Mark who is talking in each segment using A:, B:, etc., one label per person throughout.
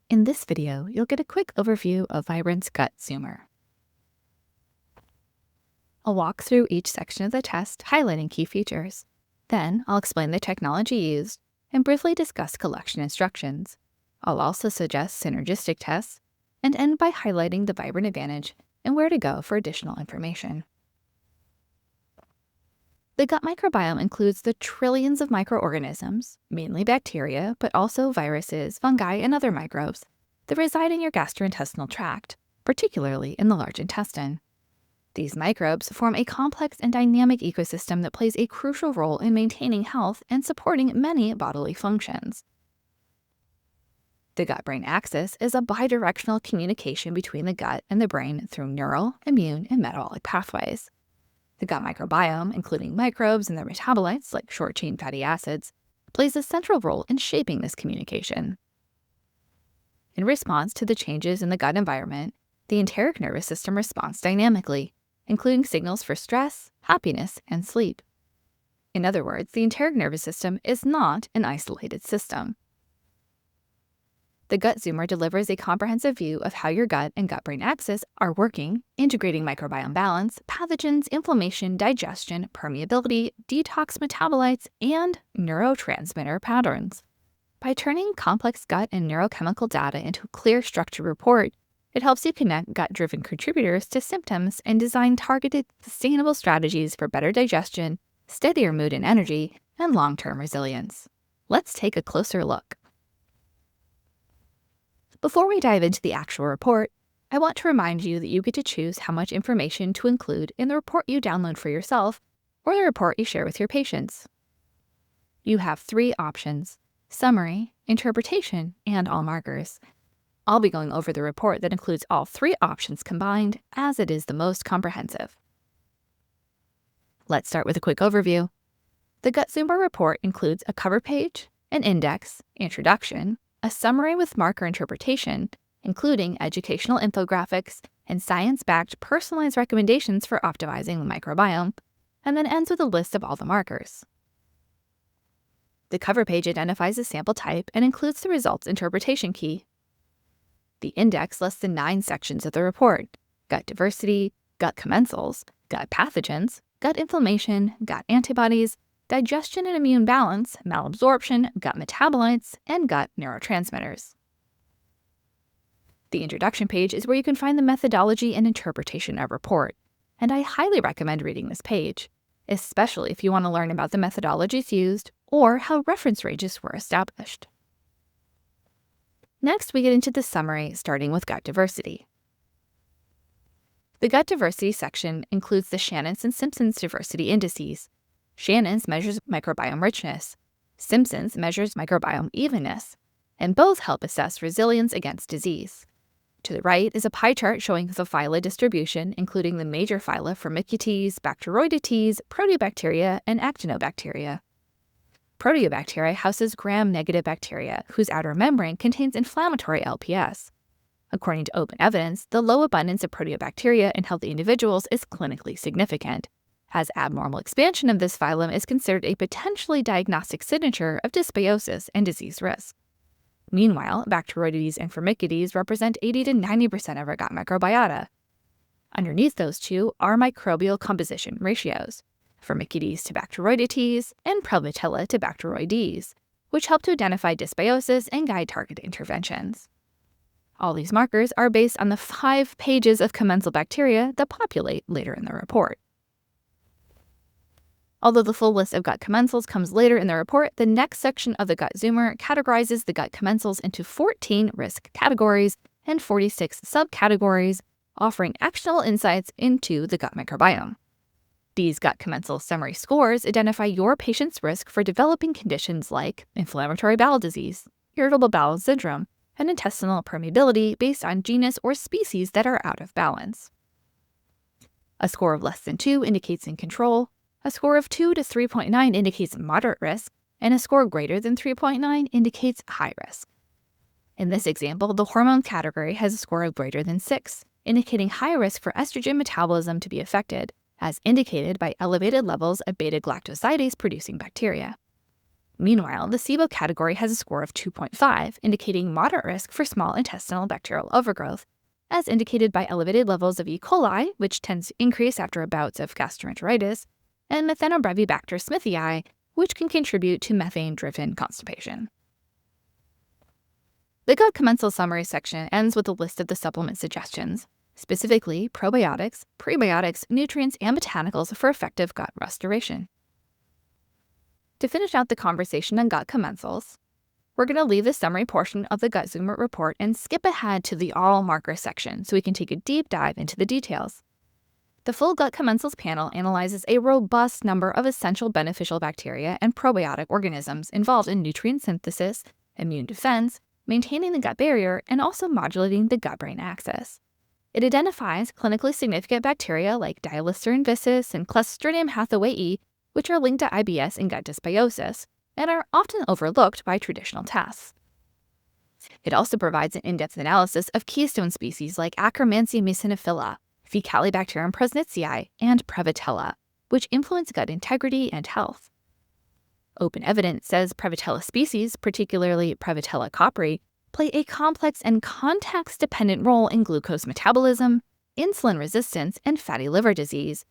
A: In this video, you'll get a quick overview of Vibrant's gut zoomer. I'll walk through each section of the test, highlighting key features. Then, I'll explain the technology used and briefly discuss collection instructions. I'll also suggest synergistic tests and end by highlighting the Vibrant advantage and where to go for additional information. The gut microbiome includes the trillions of microorganisms, mainly bacteria, but also viruses, fungi, and other microbes that reside in your gastrointestinal tract, particularly in the large intestine. These microbes form a complex and dynamic ecosystem that plays a crucial role in maintaining health and supporting many bodily functions. The gut-brain axis is a bidirectional communication between the gut and the brain through neural, immune, and metabolic pathways. The gut microbiome, including microbes and their metabolites like short-chain fatty acids, plays a central role in shaping this communication. In response to the changes in the gut environment, the enteric nervous system responds dynamically, including signals for stress, happiness, and sleep. In other words, the enteric nervous system is not an isolated system. The gut zoomer delivers a comprehensive view of how your gut and gut-brain axis are working, integrating microbiome balance, pathogens, inflammation, digestion, permeability, detox metabolites, and neurotransmitter patterns. By turning complex gut and neurochemical data into a clear, structured report, it helps you connect gut-driven contributors to symptoms and design targeted, sustainable strategies for better digestion, steadier mood and energy, and long-term resilience. Let's take a closer look. Before we dive into the actual report, I want to remind you that you get to choose how much information to include in the report you download for yourself or the report you share with your patients. You have 3 options: summary, interpretation, and all markers. I'll be going over the report that includes all 3 options combined, as it is the most comprehensive. Let's start with a quick overview. The Gut Zoomer report includes a cover page, an index, introduction, a summary with marker interpretation, including educational infographics and science-backed personalized recommendations for optimizing the microbiome, and then ends with a list of all the markers. The cover page identifies a sample type and includes the results interpretation key. The index lists the 9 sections of the report: gut diversity, gut commensals, gut pathogens, gut inflammation, gut antibodies, digestion and immune balance, malabsorption, gut metabolites, and gut neurotransmitters. The introduction page is where you can find the methodology and interpretation of report, and I highly recommend reading this page, especially if you want to learn about the methodologies used or how reference ranges were established. Next, we get into the summary, starting with gut diversity. The gut diversity section includes the Shannon's and Simpson's diversity indices. Shannon's measures microbiome richness. Simpson's measures microbiome evenness, and both help assess resilience against disease. To the right is a pie chart showing the phyla distribution, including the major phyla Firmicutes, Bacteroidetes, Proteobacteria, and Actinobacteria. Proteobacteria houses gram-negative bacteria, whose outer membrane contains inflammatory LPS. According to open evidence, the low abundance of Proteobacteria in healthy individuals is clinically significant, as abnormal expansion of this phylum is considered a potentially diagnostic signature of dysbiosis and disease risk. Meanwhile, Bacteroidetes and Firmicutes represent 80 to 90% of our gut microbiota. Underneath those two are microbial composition ratios: Firmicutes to Bacteroidetes and Prevotella to Bacteroides, which help to identify dysbiosis and guide targeted interventions. All these markers are based on the 5 pages of commensal bacteria that populate later in the report. Although the full list of gut commensals comes later in the report, the next section of the Gut Zoomer categorizes the gut commensals into 14 risk categories and 46 subcategories, offering actionable insights into the gut microbiome. These gut commensal summary scores identify your patient's risk for developing conditions like inflammatory bowel disease, irritable bowel syndrome, and intestinal permeability based on genus or species that are out of balance. A score of less than 2 indicates in control, a score of 2 to 3.9 indicates moderate risk, and a score greater than 3.9 indicates high risk. In this example, the hormone category has a score of greater than 6, indicating high risk for estrogen metabolism to be affected, as indicated by elevated levels of beta-galactosidase-producing bacteria. Meanwhile, the SIBO category has a score of 2.5, indicating moderate risk for small intestinal bacterial overgrowth, as indicated by elevated levels of E. coli, which tends to increase after bouts of gastroenteritis, and Methanobrevibacter smithii, which can contribute to methane-driven constipation. The gut commensal summary section ends with a list of the supplement suggestions, specifically probiotics, prebiotics, nutrients, and botanicals for effective gut restoration. To finish out the conversation on gut commensals, we're going to leave the summary portion of the Gut Zoomer report and skip ahead to the all marker section so we can take a deep dive into the details. The full gut commensals panel analyzes a robust number of essential beneficial bacteria and probiotic organisms involved in nutrient synthesis, immune defense, maintaining the gut barrier, and also modulating the gut-brain axis. It identifies clinically significant bacteria like Dialisterin vicis and Clostridium hathawayii, which are linked to IBS and gut dysbiosis, and are often overlooked by traditional tests. It also provides an in-depth analysis of keystone species like Akkermansia muciniphila, Fecalibacterium presnitzii, and Prevotella, which influence gut integrity and health. Open evidence says Prevotella species, particularly Prevotella copri, play a complex and context-dependent role in glucose metabolism, insulin resistance, and fatty liver disease,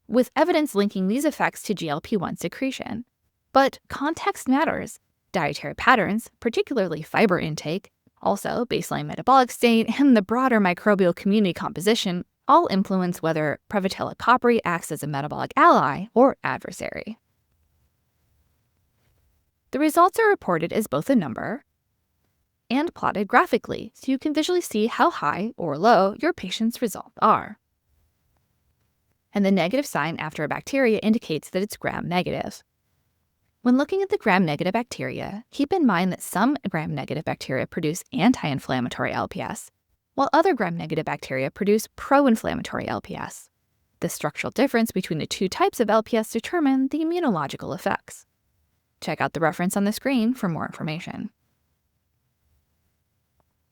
A: with evidence linking these effects to GLP-1 secretion. But context matters. Dietary patterns, particularly fiber intake, also baseline metabolic state, and the broader microbial community composition all influence whether Prevotella copri acts as a metabolic ally or adversary. The results are reported as both a number and plotted graphically, so you can visually see how high or low your patient's results are. And the negative sign after a bacteria indicates that it's gram-negative. When looking at the gram-negative bacteria, keep in mind that some gram-negative bacteria produce anti-inflammatory LPS, while other gram-negative bacteria produce pro-inflammatory LPS. The structural difference between the two types of LPS determine the immunological effects. Check out the reference on the screen for more information.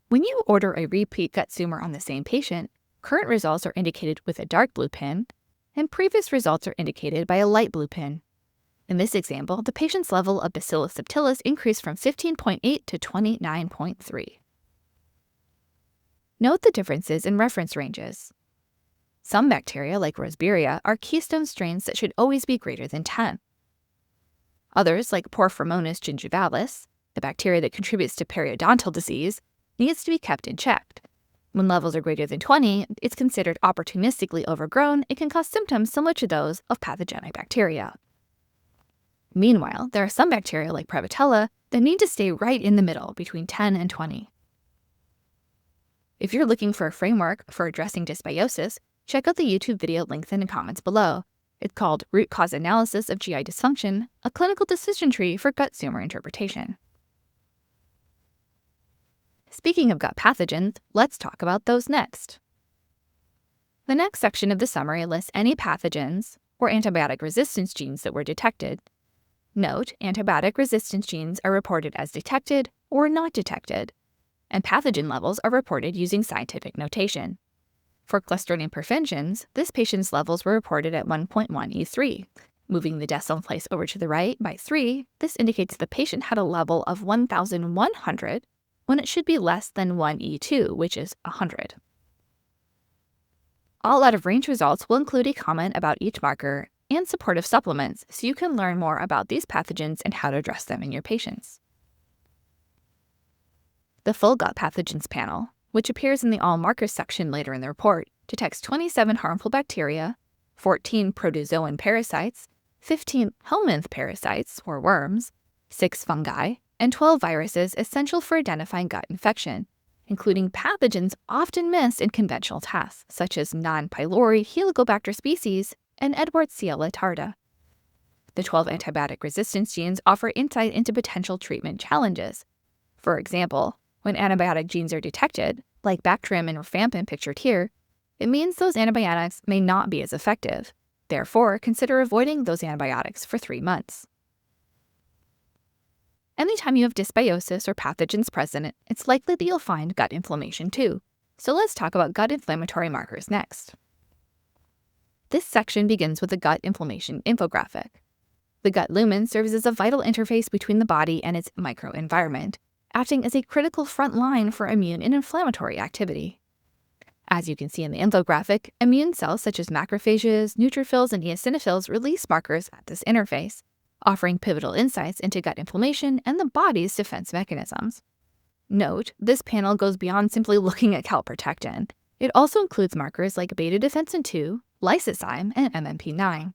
A: When you order a repeat gut zoomer on the same patient, current results are indicated with a dark blue pin, and previous results are indicated by a light blue pin. In this example, the patient's level of Bacillus subtilis increased from 15.8 to 29.3. Note the differences in reference ranges. Some bacteria, like Roseberia, are keystone strains that should always be greater than 10. Others, like Porphyromonas gingivalis, the bacteria that contributes to periodontal disease, needs to be kept in check. When levels are greater than 20, it's considered opportunistically overgrown and can cause symptoms similar to those of pathogenic bacteria. Meanwhile, there are some bacteria like Prevotella that need to stay right in the middle between 10 and 20. If you're looking for a framework for addressing dysbiosis, check out the YouTube video linked in the comments below. It's called Root Cause Analysis of GI Dysfunction, a Clinical Decision Tree for Gut Zoomer Interpretation. Speaking of gut pathogens, let's talk about those next. The next section of the summary lists any pathogens or antibiotic resistance genes that were detected. Note, antibiotic resistance genes are reported as detected or not detected, and pathogen levels are reported using scientific notation. For Clostridium perfringens, this patient's levels were reported at 1.1 E3. Moving the decimal place over to the right by 3, this indicates the patient had a level of 1,100 when it should be less than 1 E2, which is 100. All out-of-range results will include a comment about each marker and supportive supplements so you can learn more about these pathogens and how to address them in your patients. The full gut pathogens panel, which appears in the all markers section later in the report, detects 27 harmful bacteria, 14 protozoan parasites, 15 helminth parasites, or worms, 6 fungi, and 12 viruses essential for identifying gut infection, including pathogens often missed in conventional tests, such as non-pylori Helicobacter species and Edwardsella tarda. The 12 antibiotic resistance genes offer insight into potential treatment challenges. For example, when antibiotic genes are detected, like Bactrim and rifampin pictured here, it means those antibiotics may not be as effective. Therefore, consider avoiding those antibiotics for 3 months. Anytime you have dysbiosis or pathogens present, it's likely that you'll find gut inflammation too. So let's talk about gut inflammatory markers next. This section begins with a gut inflammation infographic. The gut lumen serves as a vital interface between the body and its microenvironment, acting as a critical front line for immune and inflammatory activity. As you can see in the infographic, immune cells such as macrophages, neutrophils, and eosinophils release markers at this interface, offering pivotal insights into gut inflammation and the body's defense mechanisms. Note, this panel goes beyond simply looking at calprotectin. It also includes markers like beta-defensin 2, lysozyme, and MMP9.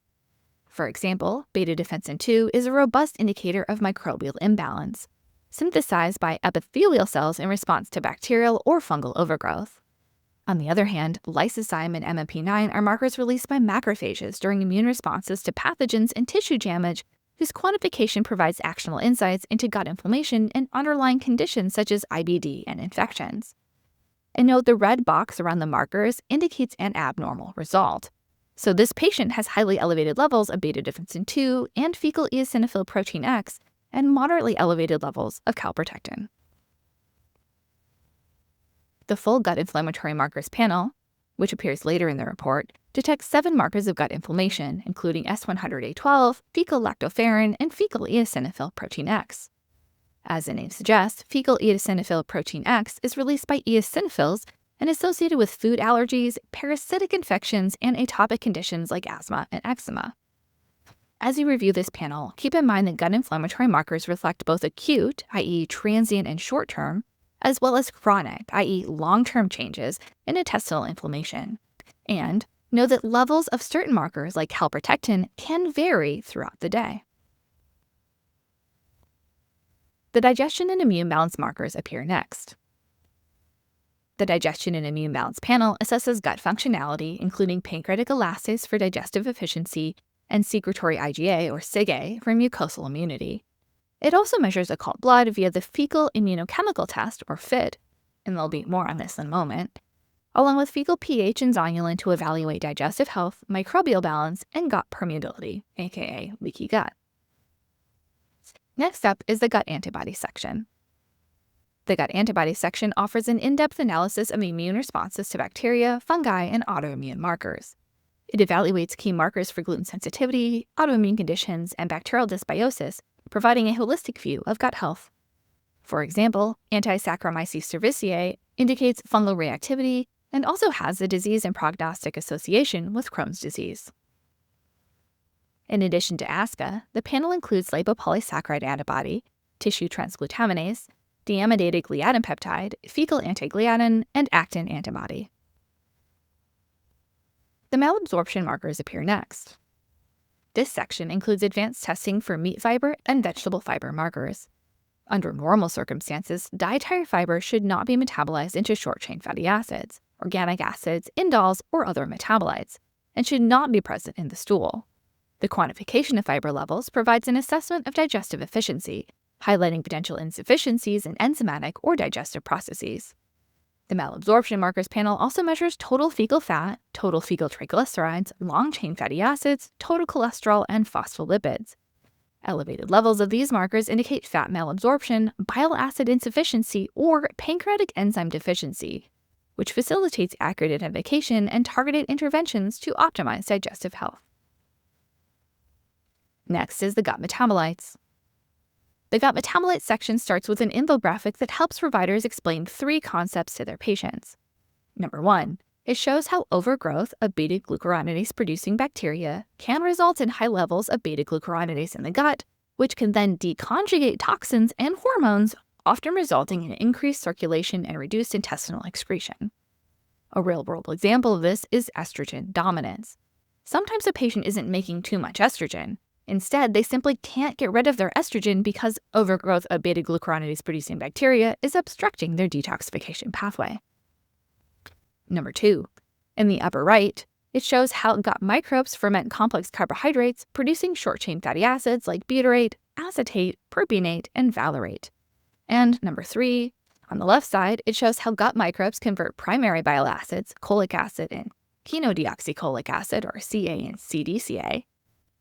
A: For example, beta-defensin 2 is a robust indicator of microbial imbalance, synthesized by epithelial cells in response to bacterial or fungal overgrowth. On the other hand, lysozyme and MMP9 are markers released by macrophages during immune responses to pathogens and tissue damage, whose quantification provides actionable insights into gut inflammation and underlying conditions such as IBD and infections. And note the red box around the markers indicates an abnormal result. So this patient has highly elevated levels of beta-defensin 2 and fecal eosinophil protein X and moderately elevated levels of calprotectin. The full gut inflammatory markers panel, which appears later in the report, detects 7 markers of gut inflammation, including S100A12, fecal lactoferrin, and fecal eosinophil protein X. As the name suggests, fecal eosinophil protein X is released by eosinophils and associated with food allergies, parasitic infections, and atopic conditions like asthma and eczema. As you review this panel, keep in mind that gut inflammatory markers reflect both acute, i.e. transient and short-term, as well as chronic, i.e. long-term changes in intestinal inflammation. And know that levels of certain markers like calprotectin can vary throughout the day. The digestion and immune balance markers appear next. The digestion and immune balance panel assesses gut functionality, including pancreatic elastase for digestive efficiency and secretory IgA or SIGA for mucosal immunity. It also measures occult blood via the fecal immunochemical test, or FIT, and there'll be more on this in a moment, along with fecal pH and zonulin to evaluate digestive health, microbial balance, and gut permeability, aka leaky gut. Next up is the gut antibody section. The gut antibody section offers an in-depth analysis of immune responses to bacteria, fungi, and autoimmune markers. It evaluates key markers for gluten sensitivity, autoimmune conditions, and bacterial dysbiosis, providing a holistic view of gut health. For example, anti-Saccharomyces cerevisiae indicates fungal reactivity and also has a disease and prognostic association with Crohn's disease. In addition to ASCA, the panel includes lipopolysaccharide antibody, tissue transglutaminase, deamidated gliadin peptide, fecal antigliadin, and actin antibody. The malabsorption markers appear next. This section includes advanced testing for meat fiber and vegetable fiber markers. Under normal circumstances, dietary fiber should not be metabolized into short-chain fatty acids, organic acids, indoles, or other metabolites, and should not be present in the stool. The quantification of fiber levels provides an assessment of digestive efficiency, highlighting potential insufficiencies in enzymatic or digestive processes. The malabsorption markers panel also measures total fecal fat, total fecal triglycerides, long-chain fatty acids, total cholesterol, and phospholipids. Elevated levels of these markers indicate fat malabsorption, bile acid insufficiency, or pancreatic enzyme deficiency, which facilitates accurate identification and targeted interventions to optimize digestive health. Next is the gut metabolites. The gut metabolites section starts with an infographic that helps providers explain 3 concepts to their patients. Number 1, it shows how overgrowth of beta-glucuronidase-producing bacteria can result in high levels of beta-glucuronidase in the gut, which can then deconjugate toxins and hormones, often resulting in increased circulation and reduced intestinal excretion. A real-world example of this is estrogen dominance. Sometimes a patient isn't making too much estrogen. Instead, they simply can't get rid of their estrogen because overgrowth of beta-glucuronidase-producing bacteria is obstructing their detoxification pathway. Number 2, in the upper right, it shows how gut microbes ferment complex carbohydrates, producing short-chain fatty acids like butyrate, acetate, propionate, and valerate. And number 3, on the left side, it shows how gut microbes convert primary bile acids, cholic acid and chenodeoxycholic acid, or CA and CDCA,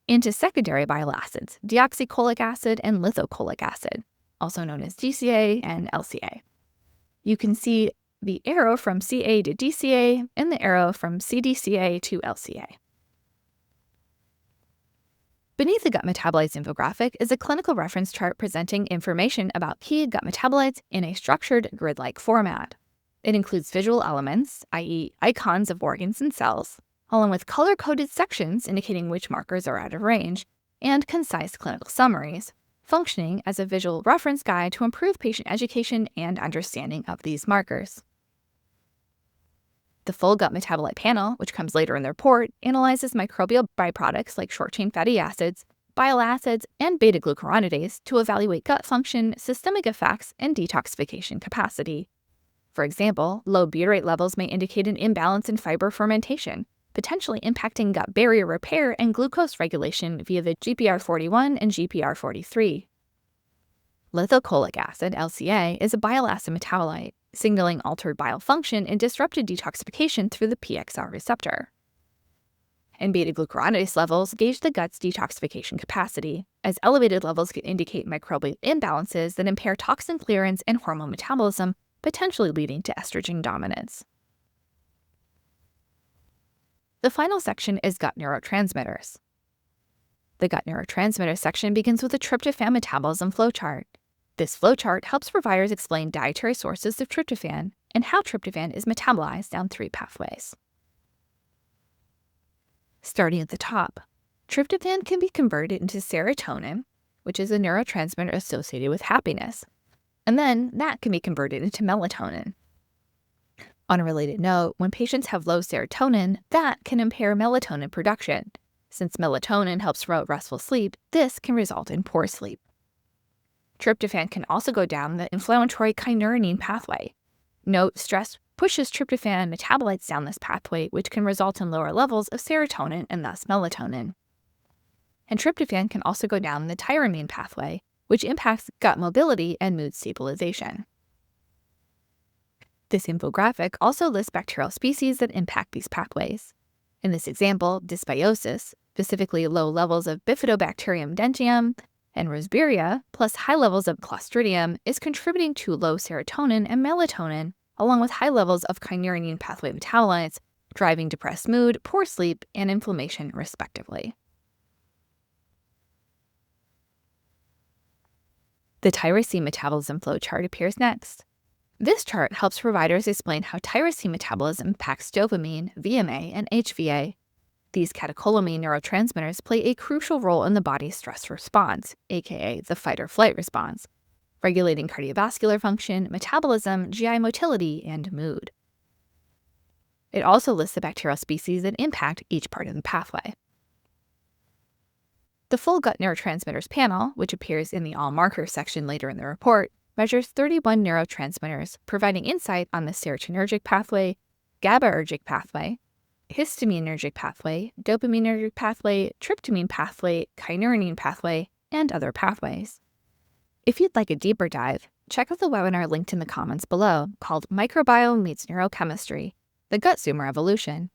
A: into secondary bile acids, deoxycholic acid and lithocholic acid, also known as GCA and LCA. You can see the arrow from CA to DCA and the arrow from CDCA to LCA. Beneath the gut metabolites infographic is a clinical reference chart presenting information about key gut metabolites in a structured, grid-like format. It includes visual elements, i.e. icons of organs and cells, along with color-coded sections indicating which markers are out of range, and concise clinical summaries, functioning as a visual reference guide to improve patient education and understanding of these markers. The full gut metabolite panel, which comes later in the report, analyzes microbial byproducts like short-chain fatty acids, bile acids, and beta-glucuronidase to evaluate gut function, systemic effects, and detoxification capacity. For example, low butyrate levels may indicate an imbalance in fiber fermentation, potentially impacting gut barrier repair and glucose regulation via the GPR41 and GPR43. Lithocholic acid, LCA, is a bile acid metabolite, signaling altered bile function and disrupted detoxification through the PXR receptor. And beta-glucuronidase levels gauge the gut's detoxification capacity, as elevated levels can indicate microbial imbalances that impair toxin clearance and hormone metabolism, potentially leading to estrogen dominance. The final section is gut neurotransmitters. The gut neurotransmitter section begins with a tryptophan metabolism flowchart. This flowchart helps providers explain dietary sources of tryptophan and how tryptophan is metabolized down 3 pathways. Starting at the top, tryptophan can be converted into serotonin, which is a neurotransmitter associated with happiness, and then that can be converted into melatonin. On a related note, when patients have low serotonin, that can impair melatonin production. Since melatonin helps promote restful sleep, this can result in poor sleep. Tryptophan can also go down the inflammatory kynurenine pathway. Note, stress pushes tryptophan metabolites down this pathway, which can result in lower levels of serotonin and thus melatonin. And tryptophan can also go down the tyramine pathway, which impacts gut mobility and mood stabilization. This infographic also lists bacterial species that impact these pathways. In this example, dysbiosis, specifically low levels of Bifidobacterium dentium and Rosbergia, plus high levels of Clostridium, is contributing to low serotonin and melatonin, along with high levels of kynurenine pathway metabolites, driving depressed mood, poor sleep, and inflammation, respectively. The tyrosine metabolism flowchart appears next. This chart helps providers explain how tyrosine metabolism impacts dopamine, VMA, and HVA. These catecholamine neurotransmitters play a crucial role in the body's stress response, aka the fight-or-flight response, regulating cardiovascular function, metabolism, GI motility, and mood. It also lists the bacterial species that impact each part of the pathway. The full gut neurotransmitters panel, which appears in the All Markers section later in the report, measures 31 neurotransmitters, providing insight on the serotonergic pathway, GABAergic pathway, histaminergic pathway, dopaminergic pathway, tryptamine pathway, kynurenine pathway, and other pathways. If you'd like a deeper dive, check out the webinar linked in the comments below called Microbiome Meets Neurochemistry, the Gut Zoomer Evolution.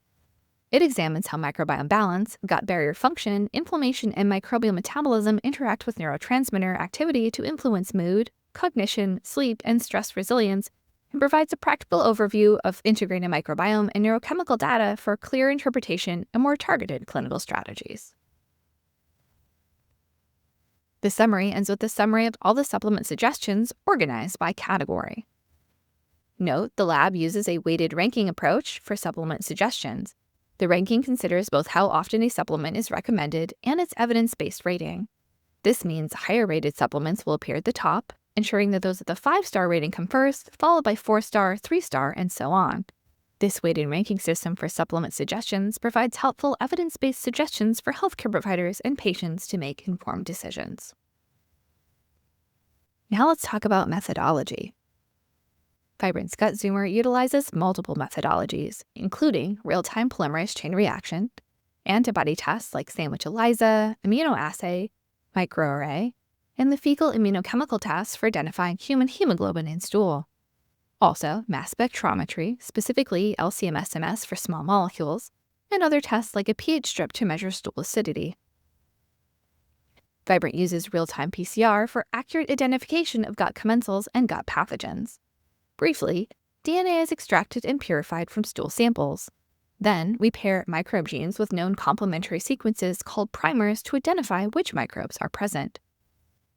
A: It examines how microbiome balance, gut barrier function, inflammation, and microbial metabolism interact with neurotransmitter activity to influence mood, cognition, sleep, and stress resilience, and provides a practical overview of integrated microbiome and neurochemical data for clear interpretation and more targeted clinical strategies. The summary ends with a summary of all the supplement suggestions organized by category. Note, the lab uses a weighted ranking approach for supplement suggestions. The ranking considers both how often a supplement is recommended and its evidence-based rating. This means higher-rated supplements will appear at the top, ensuring that those with a 5-star rating come first, followed by 4-star, 3-star, and so on. This weighted ranking system for supplement suggestions provides helpful evidence-based suggestions for healthcare providers and patients to make informed decisions. Now let's talk about methodology. Vibrant's Gut Zoomer utilizes multiple methodologies, including real-time polymerase chain reaction, antibody tests like sandwich ELISA, immunoassay, microarray, and the fecal immunochemical tests for identifying human hemoglobin in stool. Also, mass spectrometry, specifically LC-MS for small molecules, and other tests like a pH strip to measure stool acidity. Vibrant uses real-time PCR for accurate identification of gut commensals and gut pathogens. Briefly, DNA is extracted and purified from stool samples. Then, we pair microbe genes with known complementary sequences called primers to identify which microbes are present.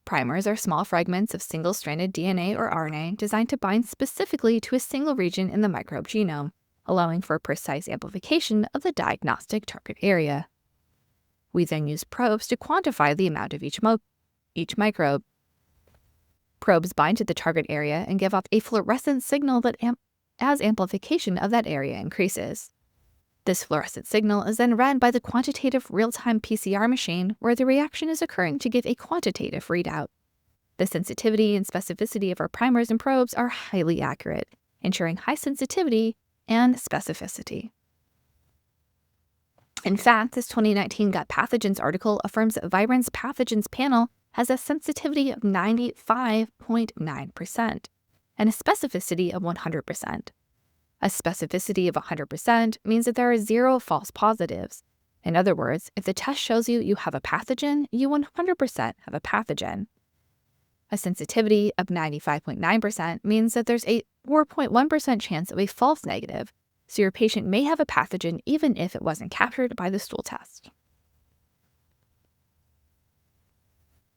A: Primers are small fragments of single-stranded DNA or RNA designed to bind specifically to a single region in the microbe genome, allowing for precise amplification of the diagnostic target area. We then use probes to quantify the amount of each microbe. Probes bind to the target area and give off a fluorescent signal that as amplification of that area increases. This fluorescent signal is then read by the quantitative real-time PCR machine, where the reaction is occurring to give a quantitative readout. The sensitivity and specificity of our primers and probes are highly accurate, ensuring high sensitivity and specificity. In fact, this 2019 Gut Pathogens article affirms that Vibrant's Pathogens panel has a sensitivity of 95.9% and a specificity of 100%. A specificity of 100% means that there are 0 false positives. In other words, if the test shows you have a pathogen, you 100% have a pathogen. A sensitivity of 95.9% means that there's a 4.1% chance of a false negative, so your patient may have a pathogen even if it wasn't captured by the stool test.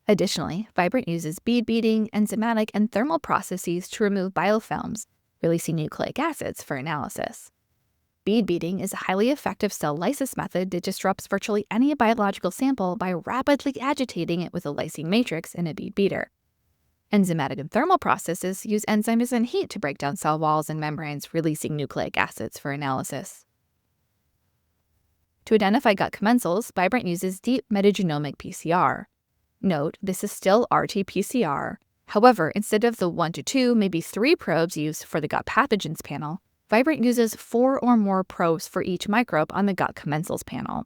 A: Additionally, Vibrant uses bead beating, enzymatic, and thermal processes to remove biofilms, releasing nucleic acids for analysis. Bead beating is a highly effective cell lysis method that disrupts virtually any biological sample by rapidly agitating it with a lysine matrix in a bead beater. Enzymatic and thermal processes use enzymes and heat to break down cell walls and membranes, releasing nucleic acids for analysis. To identify gut commensals, Vibrant uses deep metagenomic PCR. Note, this is still RT-PCR. However, instead of the 1 to 2, maybe 3 probes used for the gut pathogens panel, Vibrant uses 4 or more probes for each microbe on the gut commensals panel.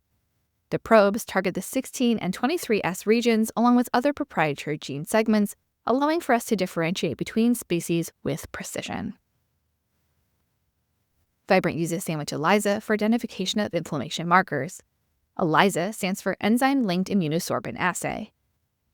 A: The probes target the 16 and 23S regions along with other proprietary gene segments, allowing for us to differentiate between species with precision. Vibrant uses sandwich ELISA for identification of inflammation markers. ELISA stands for Enzyme-Linked Immunosorbent Assay.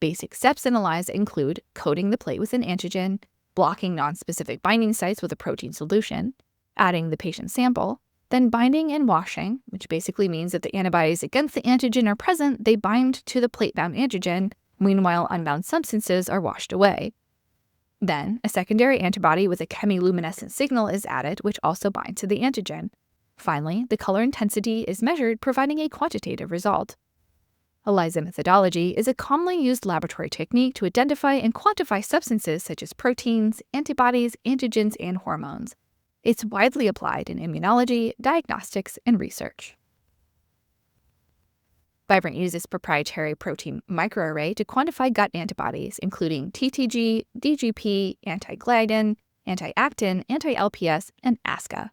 A: Basic steps in ELISA include coating the plate with an antigen, blocking nonspecific binding sites with a protein solution, adding the patient sample, then binding and washing, which basically means that the antibodies against the antigen are present, they bind to the plate-bound antigen, meanwhile unbound substances are washed away. Then, a secondary antibody with a chemiluminescent signal is added, which also binds to the antigen. Finally, the color intensity is measured, providing a quantitative result. ELISA methodology is a commonly used laboratory technique to identify and quantify substances such as proteins, antibodies, antigens, and hormones. It's widely applied in immunology, diagnostics, and research. Vibrant uses proprietary protein microarray to quantify gut antibodies, including TTG, DGP, anti-gliadin, anti-actin, anti-LPS, and ASCA.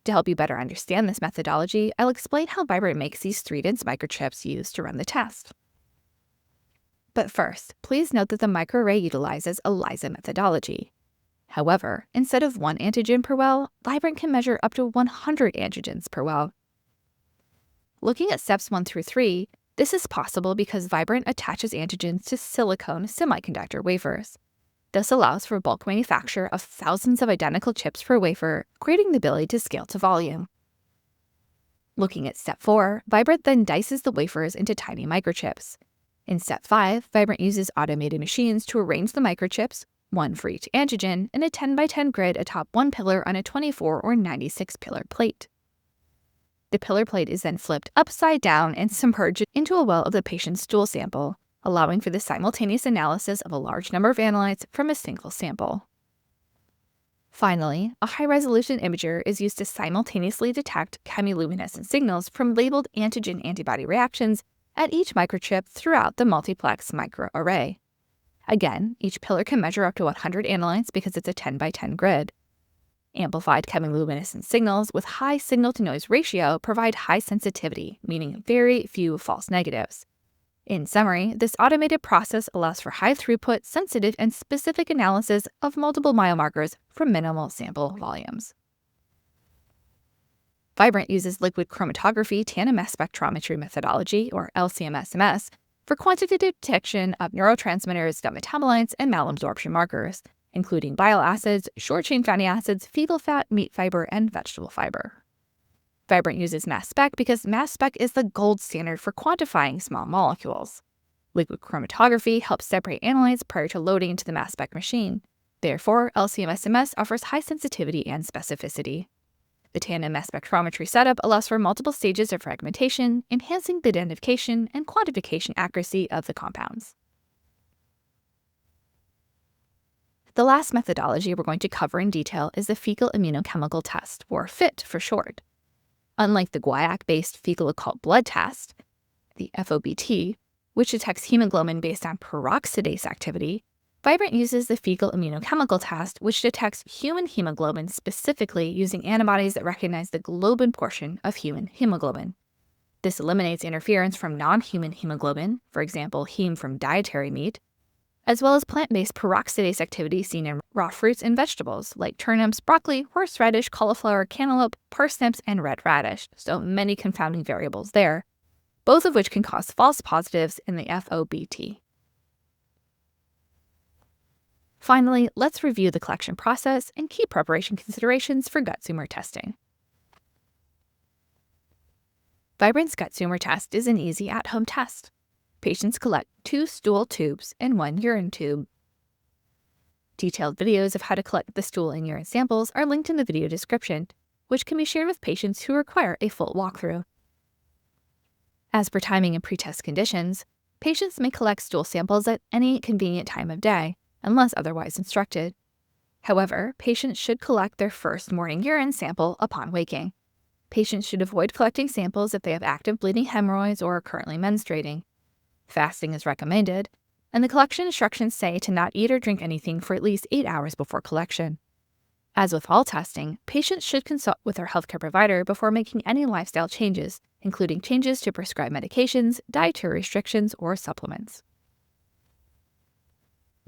A: To help you better understand this methodology, I'll explain how Vibrant makes these 3-dense microchips used to run the test. But first, please note that the microarray utilizes ELISA methodology. However, instead of 1 antigen per well, Vibrant can measure up to 100 antigens per well. Looking at steps 1 through 3, this is possible because Vibrant attaches antigens to silicone semiconductor wafers. This allows for bulk manufacture of thousands of identical chips per wafer, creating the ability to scale to volume. Looking at step 4, Vibrant then dices the wafers into tiny microchips. In step 5, Vibrant uses automated machines to arrange the microchips, 1 for each antigen, in a 10 by 10 grid atop one pillar on a 24 or 96 pillar plate. The pillar plate is then flipped upside down and submerged into a well of the patient's stool sample, allowing for the simultaneous analysis of a large number of analytes from a single sample. Finally, a high-resolution imager is used to simultaneously detect chemiluminescent signals from labeled antigen-antibody reactions at each microchip throughout the multiplex microarray. Again, each pillar can measure up to 100 analytes because it's a 10 by 10 grid. Amplified chemiluminescent signals with high signal-to-noise ratio provide high sensitivity, meaning very few false negatives. In summary, this automated process allows for high-throughput, sensitive, and specific analysis of multiple biomarkers from minimal sample volumes. Vibrant uses liquid chromatography tandem mass spectrometry methodology, or LC-MS-MS, for quantitative detection of neurotransmitters, gut metabolites, and malabsorption markers, including bile acids, short-chain fatty acids, fetal fat, meat fiber, and vegetable fiber. Vibrant uses mass spec because mass spec is the gold standard for quantifying small molecules. Liquid chromatography helps separate analytes prior to loading into the mass spec machine. Therefore, LC-MS offers high sensitivity and specificity. The tandem mass spectrometry setup allows for multiple stages of fragmentation, enhancing the identification and quantification accuracy of the compounds. The last methodology we're going to cover in detail is the fecal immunochemical test, or FIT for short. Unlike the guaiac-based fecal occult blood test, the FOBT, which detects hemoglobin based on peroxidase activity, Vibrant uses the fecal immunochemical test, which detects human hemoglobin specifically using antibodies that recognize the globin portion of human hemoglobin. This eliminates interference from non-human hemoglobin, for example, heme from dietary meat, as well as plant-based peroxidase activity seen in raw fruits and vegetables like turnips, broccoli, horseradish, cauliflower, cantaloupe, parsnips, and red radish, so many confounding variables there, both of which can cause false positives in the FOBT. Finally, let's review the collection process and key preparation considerations for gut tumor testing. Vibrant's gut tumor test is an easy at-home test. Patients collect 2 stool tubes and 1 urine tube. Detailed videos of how to collect the stool and urine samples are linked in the video description, which can be shared with patients who require a full walkthrough. As per timing and pretest conditions, patients may collect stool samples at any convenient time of day, unless otherwise instructed. However, patients should collect their first morning urine sample upon waking. Patients should avoid collecting samples if they have active bleeding hemorrhoids or are currently menstruating. Fasting is recommended, and the collection instructions say to not eat or drink anything for at least 8 hours before collection. As with all testing, patients should consult with their healthcare provider before making any lifestyle changes, including changes to prescribed medications, dietary restrictions, or supplements.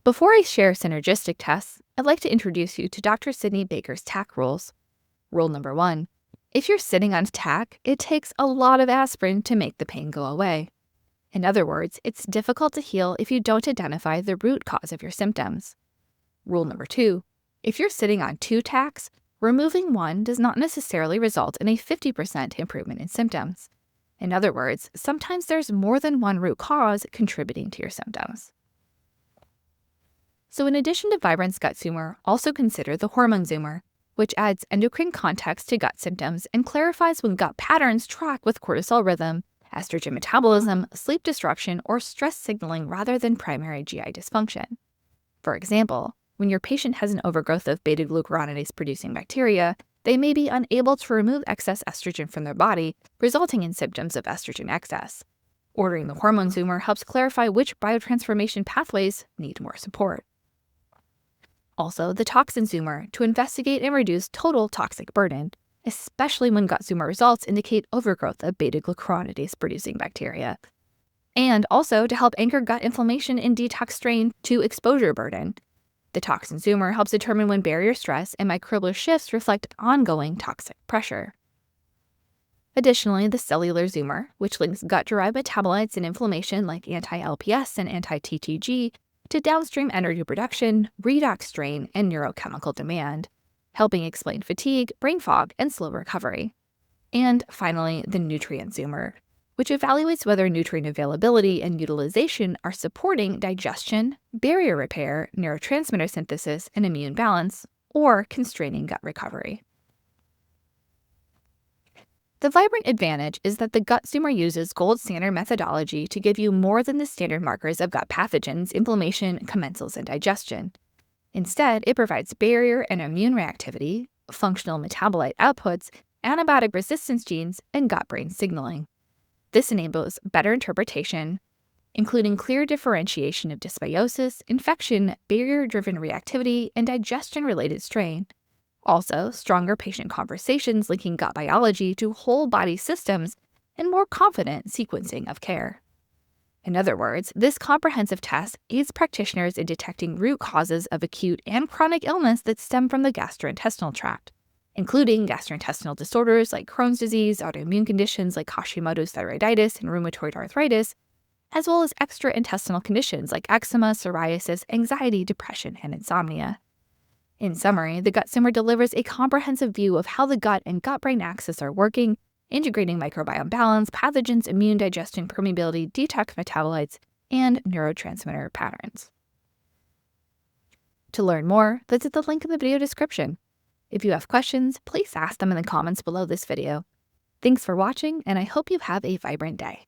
A: Before I share synergistic tests, I'd like to introduce you to Dr. Sydney Baker's TAC rules. Rule number 1. If you're sitting on TAC, it takes a lot of aspirin to make the pain go away. In other words, it's difficult to heal if you don't identify the root cause of your symptoms. Rule number 2. If you're sitting on 2 TACs, removing one does not necessarily result in a 50% improvement in symptoms. In other words, sometimes there's more than one root cause contributing to your symptoms. So in addition to Vibrant's gut tumor, also consider the hormone zoomer, which adds endocrine context to gut symptoms and clarifies when gut patterns track with cortisol rhythm, estrogen metabolism, sleep disruption, or stress signaling rather than primary GI dysfunction. For example, when your patient has an overgrowth of beta-glucuronidase-producing bacteria, they may be unable to remove excess estrogen from their body, resulting in symptoms of estrogen excess. Ordering the hormone zoomer helps clarify which biotransformation pathways need more support. Also, the toxin zoomer to investigate and reduce total toxic burden, especially when gut zoomer results indicate overgrowth of beta-glucuronidase-producing bacteria. And also to help anchor gut inflammation and detox strain to exposure burden. The toxin zoomer helps determine when barrier stress and microbial shifts reflect ongoing toxic pressure. Additionally, the cellular zoomer, which links gut-derived metabolites and inflammation like anti-LPS and anti-TTG to downstream energy production, redox strain, and neurochemical demand, helping explain fatigue, brain fog, and slow recovery. And finally, the nutrient zoomer, which evaluates whether nutrient availability and utilization are supporting digestion, barrier repair, neurotransmitter synthesis, and immune balance, or constraining gut recovery. The Vibrant advantage is that the gut zoomer uses gold standard methodology to give you more than the standard markers of gut pathogens, inflammation, commensals, and digestion. Instead, it provides barrier and immune reactivity, functional metabolite outputs, antibiotic resistance genes, and gut-brain signaling. This enables better interpretation, including clear differentiation of dysbiosis, infection, barrier-driven reactivity, and digestion-related strain. Also, stronger patient conversations linking gut biology to whole body systems and more confident sequencing of care. In other words, this comprehensive test aids practitioners in detecting root causes of acute and chronic illness that stem from the gastrointestinal tract, including gastrointestinal disorders like Crohn's disease, autoimmune conditions like Hashimoto's thyroiditis and rheumatoid arthritis, as well as extraintestinal conditions like eczema, psoriasis, anxiety, depression, and insomnia. In summary, the gut zoomer delivers a comprehensive view of how the gut and gut-brain axis are working integrating microbiome balance, pathogens, immune, digestion, permeability, detox metabolites, and neurotransmitter patterns. To learn more, visit the link in the video description. If you have questions, please ask them in the comments below this video. Thanks for watching, and I hope you have a vibrant day.